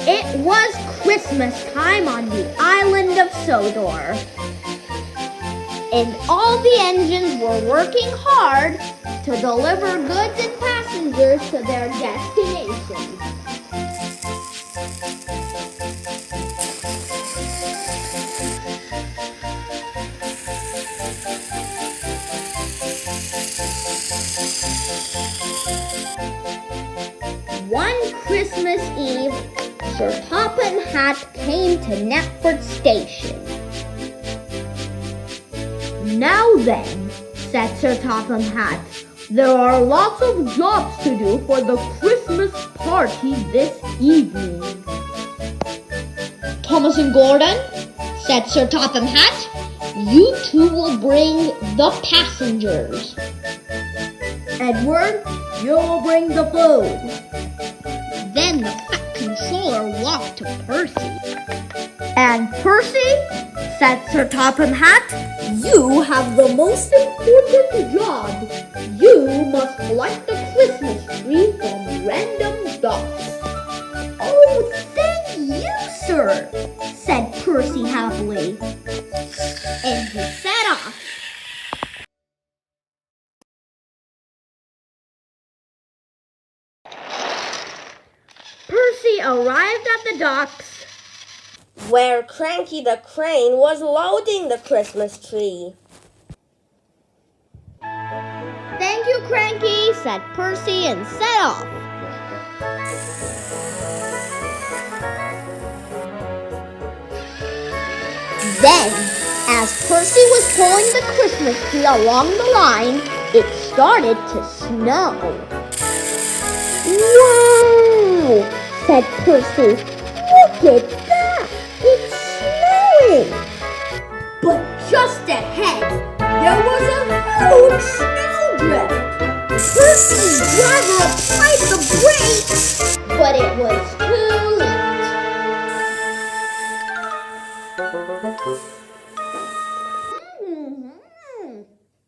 It was Christmas time on the island of Sodor, and all the engines were working hard to deliver goods and passengers to their destinations. One Christmas Eve, Sir Topham Hatt came to Knapford Station. "Now then," said Sir Topham Hatt, "there are lots of jobs to do for the Christmas party this evening." "Thomas and Gordon," said Sir Topham Hatt, "you two will bring the passengers. Edward, you'll bring the food." Then the fat controller walked to Percy. "And Percy," said Sir Topham Hatt, "you have the most important job. You must collect the Christmas tree from Brendam docks." "Oh, thank you, sir," said Percy happily. And he set off. Percy arrived at the docks, where Cranky the Crane was loading the Christmas tree. "Thank you, Cranky," said Percy and set off. Then, as Percy was pulling the Christmas tree along the line, it started to snow. "Wow!" said Percy. "Look at that! It's snowing!" But just ahead, there was a huge snowdrift. Percy's driver applied the brakes, but it was too late.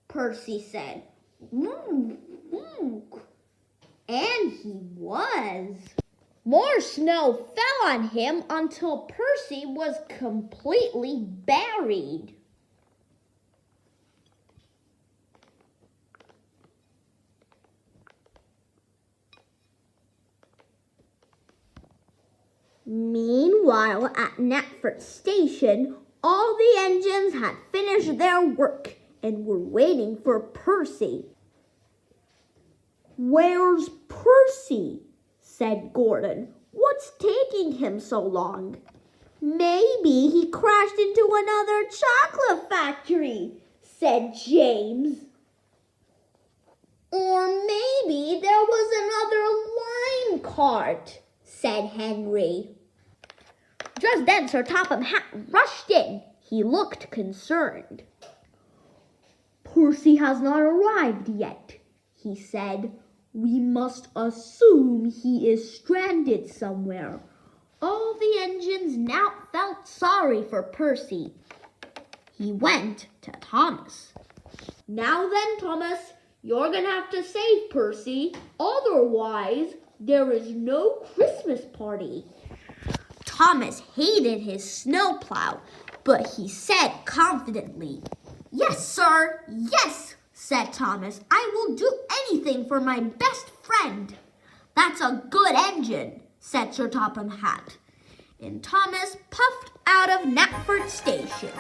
Percy said. And he was. More snow fell on him until Percy was completely buried. Meanwhile, at Knapford Station, all the engines had finished their work and were waiting for Percy. "Where's Percy?" said Gordon. "What's taking him so long?" "Maybe he crashed into another chocolate factory," said James. "Or maybe there was another lime cart," said Henry. Just then Sir Topham Hatt rushed in. He looked concerned. "Percy has not arrived yet," he said. "We must assume he is stranded somewhere." All the engines now felt sorry for Percy. He went to Thomas. "Now then, Thomas, you're going to have to save Percy. Otherwise, there is no Christmas party." Thomas hated his snowplow, but he said confidently, "Yes, sir, yes," said Thomas. "I will do anything for my best friend." "That's a good engine," said Sir Topham Hatt. And Thomas puffed out of Knapford Station.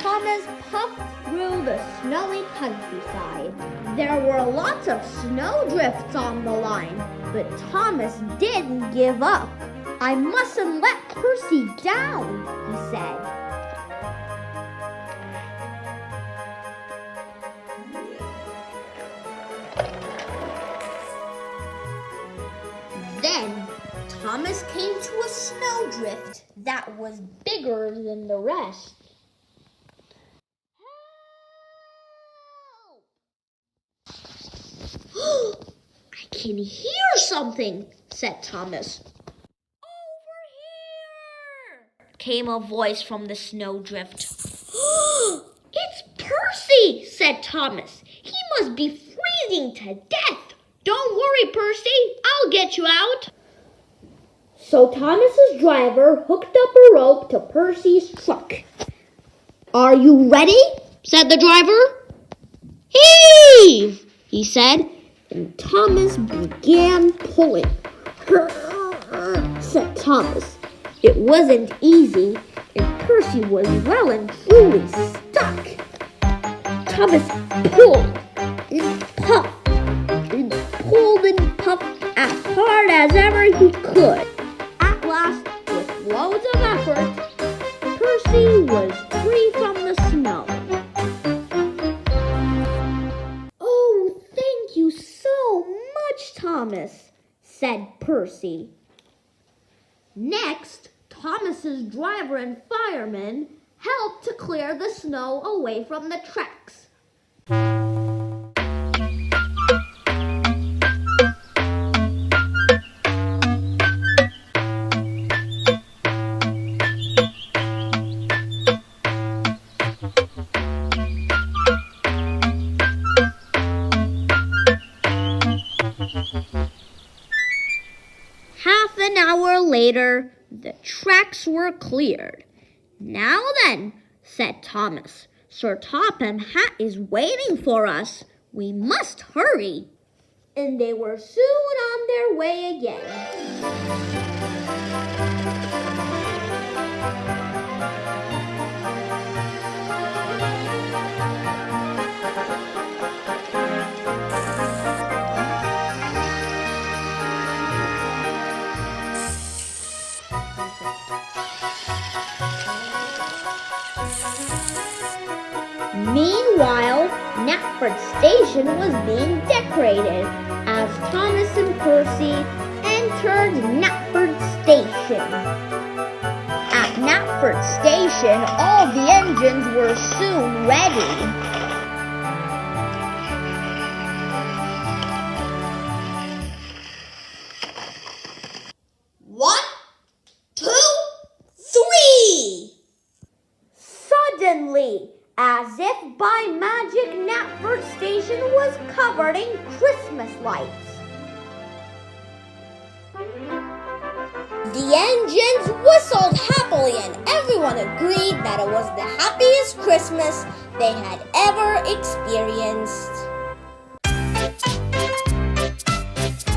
Thomas puffed through the snowy countryside. There were lots of snowdrifts on the line, but Thomas didn't give up. "I mustn't let Percy down," he said. Then Thomas came to a snowdrift that was bigger than the rest. "Help! I can hear something," said Thomas. "Over here!" came a voice from the snowdrift. "It's Percy," said Thomas. "He must be freezing to death. Don't worry, Percy. I'll get you out. So Thomas's driver hooked up a rope to Percy's truck. Are you ready? Said the driver. Heave! He said, and Thomas began pulling. Said Thomas. It wasn't easy, and Percy was well and truly stuck. Thomas pulled and puffed and pulled and puffed as hard as ever he could. At last, with loads of effort, Percy was free from the snow. "Oh, thank you so much, Thomas," said Percy. Next, Thomas's driver and fireman helped to clear the snow away from the tracks. Half an hour later, the tracks were cleared. Now then, said Thomas, Sir Topham Hatt is waiting for us. We must hurry. And they were soon on their way again. Meanwhile, Knapford Station was being decorated as Thomas and Percy entered Knapford Station. At Knapford Station, all the engines were soon ready. One, two, three! Suddenly, as if by magic, Knapford Station was covered in Christmas lights. The engines whistled happily, and everyone agreed that it was the happiest Christmas they had ever experienced.